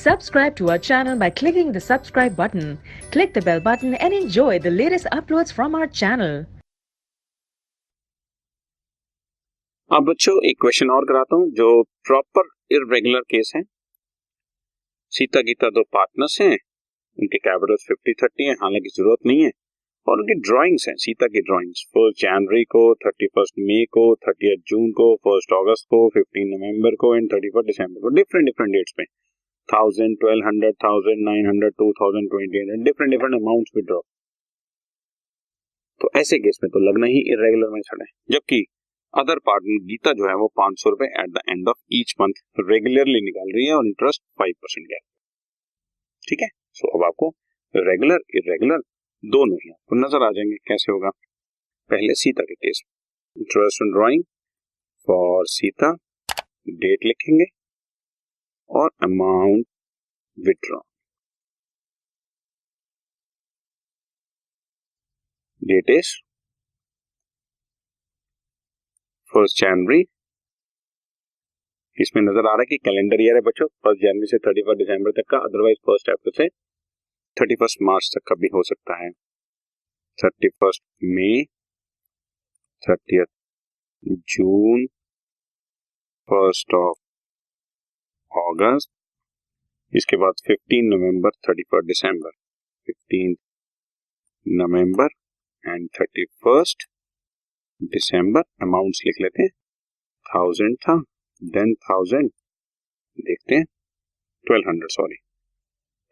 Subscribe to our channel by clicking the subscribe button. Click the bell button and enjoy the latest uploads from our channel. अब बच्चों एक question और कराता हूं जो proper irregular case है। सीता गीता दो पार्टनर्स हैं, उनके कैपिटल्स 50-30 है, हालांकि जरूरत नहीं है, और उनकी ड्राइंग्स हैं, सीता की ड्राइंग्स 1 जनवरी को, 31 मई को, 30 जून को, 1 अगस्त को, 15 नवंबर को एंड 31 दिसंबर को, डिफरेंट डेट्स पे 1000, 1200, 1000, 900, 2000, 2800 डिफरेंट अमाउंट्स विड्रॉ। तो ऐसे केस में तो लगना ही इरेगुलर मेथड है, जबकि अदर पार्टनर गीता जो है वो 500 रुपए at the end of each month regularly निकाल रही है और इंटरेस्ट 5% गैप। ठीक है, सो अब आपको रेगुलर इरेगुलर दोनों ही आपको नजर आ जाएंगे कैसे होगा। पहले सीता के केस में interest on drawing for Sita, date लिखेंगे और amount withdraw. Date is 1 January, इसमें नजर आ रहा है कि कैलेंडर ईयर है बच्चों, 1 जनवरी से 31 दिसंबर तक का, अदरवाइज 1 अप्रैल से 31 मार्च तक का भी हो सकता है। 31 मई, 30 जून, 1 अगस्त, इसके बाद 15 नवंबर, 31 दिसंबर, 15 नवंबर एंड 31 दिसंबर। अमाउंट्स लिख लेते हैं, 1000 था, देन 1000, देखते हैं 1200, सॉरी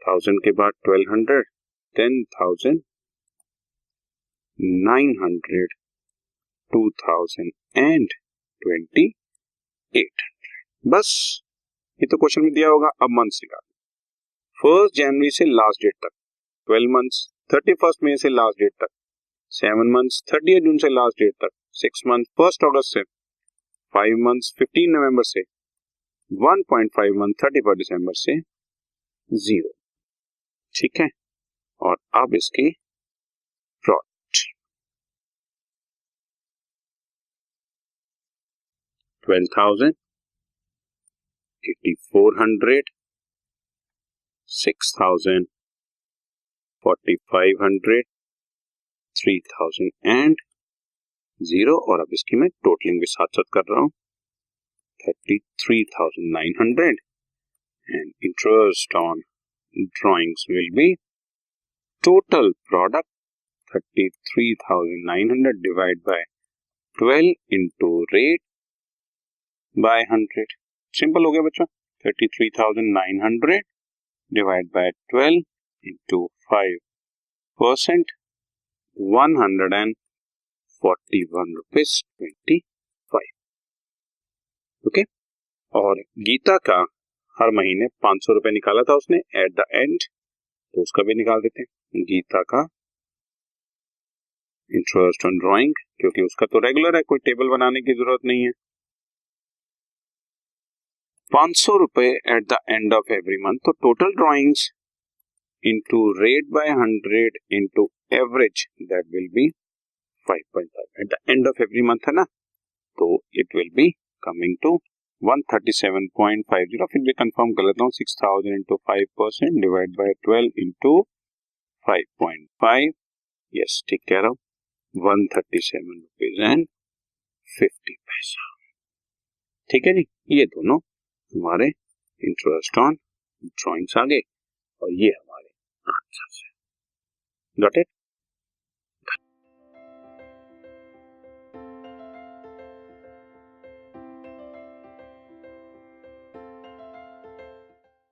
1000 के बाद 1200, देन 1000, 900, 2000 एंड 2800। बस ये तो क्वेश्चन में दिया होगा। अब मंथ्स निकाल, 1 जनवरी से लास्ट डेट तक 12 मंथ्स, 31 मई से लास्ट डेट तक 7 मंथ्स, 30 जून से लास्ट डेट तक 6 मंथ, 1 अगस्त से 5 मंथ्स, 15 नवंबर से 1.5 मंथ, 31 दिसंबर से 0। ठीक है, और अब इसकी प्रोडक्ट 12,000, 8,400, 6,000, 4,500, 3,000 एंड 0। और अब इसकी मैं टोटलिंग भी साथ साथ कर रहा हूं, 33,900 and interest on drawings will be total product 33,900 divided by 12 into rate by 100। Simple हो गया बच्चों, 33,900 divided by 12 into 5%, 141 rupees 25। Okay, और गीता का हर महीने 500 रुपए निकाला था उसने एट द एंड, तो उसका भी निकाल देते हैं। गीता का इंटरेस्ट ऑन ड्राइंग, क्योंकि उसका तो रेगुलर है, कोई टेबल बनाने की जरूरत नहीं है। 500 रुपए at the end of every month, तो total drawings into rate by 100 into average, that will be 5.5 at the end of every month है ना, तो it will be coming to 137.50। फिर भी कंफर्म कर लेता हूँ, 6,000 into 5% divide by 12 into 5.5, yes ठीक कह रहा हूँ, 137 रुपीज एंड 50 पैसा। ठीक है जी, ये दोनों हमारे इंटरेस्ट ऑन ड्रॉइंग्स आ गए और ये हमारे आंसर्स हैं। Got it?